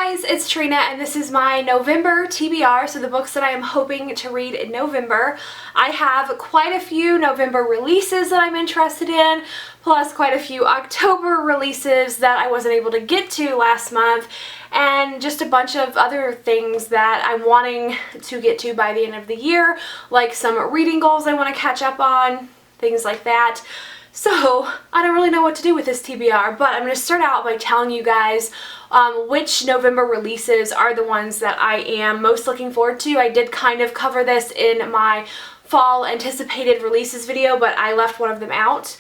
guys, it's Trina and this is my November TBR, so the books that I am hoping to read in November. I have quite a few November releases that I'm interested in, plus quite a few October releases that I wasn't able to get to last month, and just a bunch of other things that I'm wanting to get to by the end of the year, like some reading goals I want to catch up on, things like that. So, I don't really know what to do with this TBR, but I'm going to start out by telling you guys which November releases are the ones that I am most looking forward to. I did kind of cover this in my fall anticipated releases video, but I left one of them out.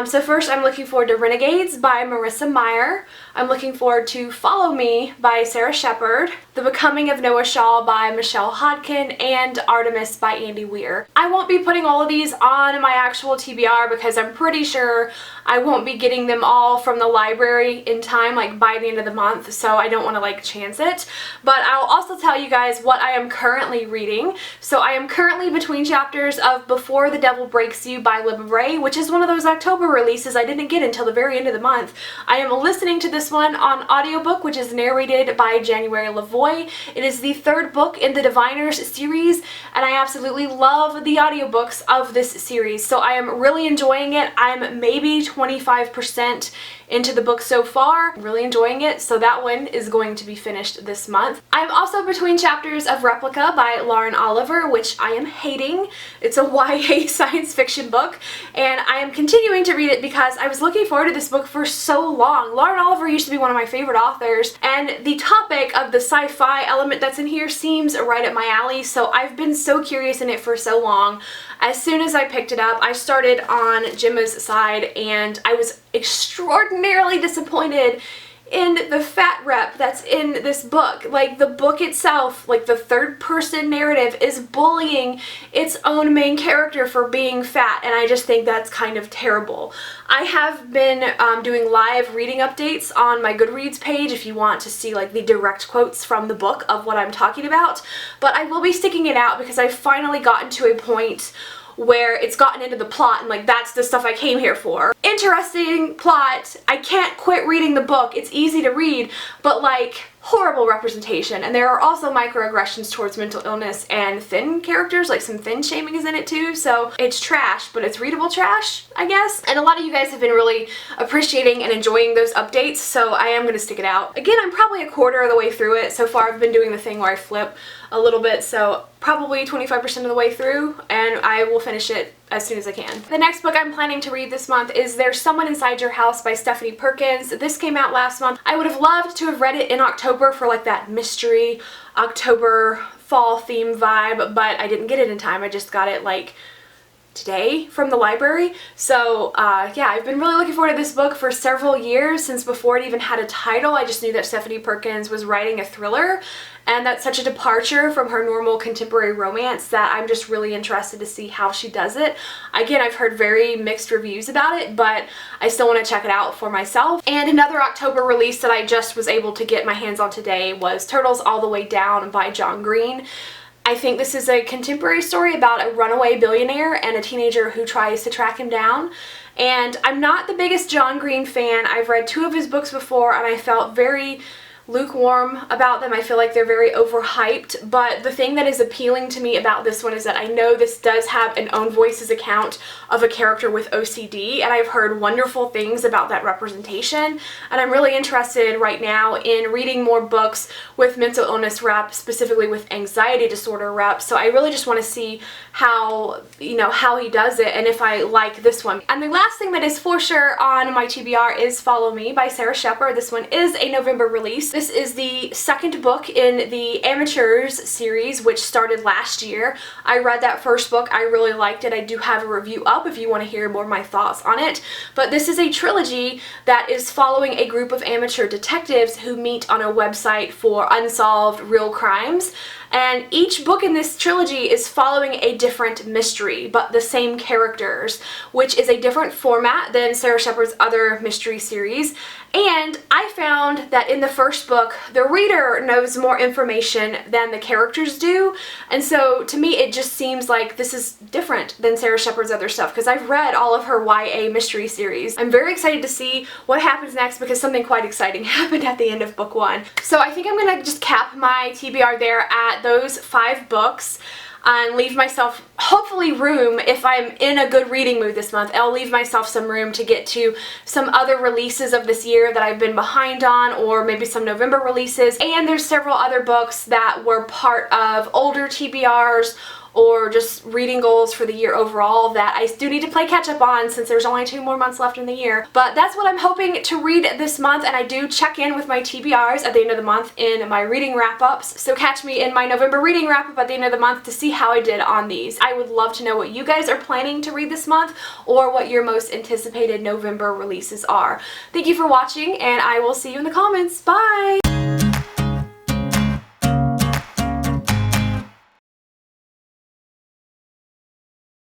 So first I'm looking forward to Renegades by Marissa Meyer. I'm looking forward to Follow Me by Sarah Shepard, The Becoming of Noah Shaw by Michelle Hodkin, and Artemis by Andy Weir. I won't be putting all of these on my actual TBR because I'm pretty sure I won't be getting them all from the library in time, like by the end of the month, so I don't want to like chance it. But I'll also tell you guys what I am currently reading. So I am currently between chapters of Before the Devil Breaks You by Libba Bray, which is one of those October releases I didn't get until the very end of the month. I am listening to this one on audiobook, which is narrated by January Lavoie. It is the third book in the Diviners series, and I absolutely love the audiobooks of this series, so I am really enjoying it. I'm maybe 25% into the book so far. I'm really enjoying it, so that one is going to be finished this month. I'm also between chapters of Replica by Lauren Oliver, which I am hating. It's a YA science fiction book, and I am continuing to read it because I was looking forward to this book for so long. Lauren Oliver used to be one of my favorite authors, and the topic of the sci-fi element that's in here seems right up my alley, so I've been so curious in it for so long. As soon as I picked it up, I started on Jimbos Side, and I was extraordinarily disappointed in the fat rep that's in this book. Like, the book itself, like the third person narrative, is bullying its own main character for being fat, and I just think that's kind of terrible. I have been doing live reading updates on my Goodreads page if you want to see like the direct quotes from the book of what I'm talking about, but I will be sticking it out because I've finally gotten to a point where it's gotten into the plot and like that's the stuff I came here for. Interesting plot. I can't quit reading the book. It's easy to read, but like horrible representation, and there are also microaggressions towards mental illness and thin characters, like some thin shaming is in it too, so it's trash, but it's readable trash, I guess. And a lot of you guys have been really appreciating and enjoying those updates, so I am going to stick it out. Again, I'm probably a quarter of the way through it. So far I've been doing the thing where I flip a little bit, so probably 25% of the way through, and I will finish it as soon as I can. The next book I'm planning to read this month is There's Someone Inside Your House by Stephanie Perkins. This came out last month. I would have loved to have read it in October for like that mystery October fall theme vibe, but I didn't get it in time. I just got it like today from the library. So yeah, I've been really looking forward to this book for several years, since before it even had a title. I just knew that Stephanie Perkins was writing a thriller, and that's such a departure from her normal contemporary romance that I'm just really interested to see how she does it. Again, I've heard very mixed reviews about it, but I still want to check it out for myself. And another October release that I just was able to get my hands on today was Turtles All the Way Down by John Green. I think this is a contemporary story about a runaway billionaire and a teenager who tries to track him down. And I'm not the biggest John Green fan. I've read 2 of his books before and I felt very lukewarm about them. I feel like they're very overhyped, but the thing that is appealing to me about this one is that I know this does have an Own Voices account of a character with OCD, and I've heard wonderful things about that representation, and I'm really interested right now in reading more books with mental illness rep, specifically with anxiety disorder rep, so I really just want to see how, you know, how he does it and if I like this one. And the last thing that is for sure on my TBR is Follow Me by Sarah Shepard. This one is a November release. This is the second book in the Amateurs series, which started last year. I read that first book. I really liked it. I do have a review up if you want to hear more of my thoughts on it. But this is a trilogy that is following a group of amateur detectives who meet on a website for unsolved real crimes. And each book in this trilogy is following a different mystery, but the same characters, which is a different format than Sarah Shepard's other mystery series. And I found that in the first book, the reader knows more information than the characters do. And so to me, it just seems like this is different than Sarah Shepard's other stuff, because I've read all of her YA mystery series. I'm very excited to see what happens next, because something quite exciting happened at the end of book 1. So I think I'm gonna just cap my TBR there at those 5 books and leave myself hopefully room, if I'm in a good reading mood this month, I'll leave myself some room to get to some other releases of this year that I've been behind on, or maybe some November releases. And there's several other books that were part of older TBRs or just reading goals for the year overall that I do need to play catch up on, since there's only 2 more months left in the year. But that's what I'm hoping to read this month, and I do check in with my TBRs at the end of the month in my reading wrap-ups. So catch me in my November reading wrap-up at the end of the month to see how I did on these. I would love to know what you guys are planning to read this month, or what your most anticipated November releases are. Thank you for watching, and I will see you in the comments. Bye!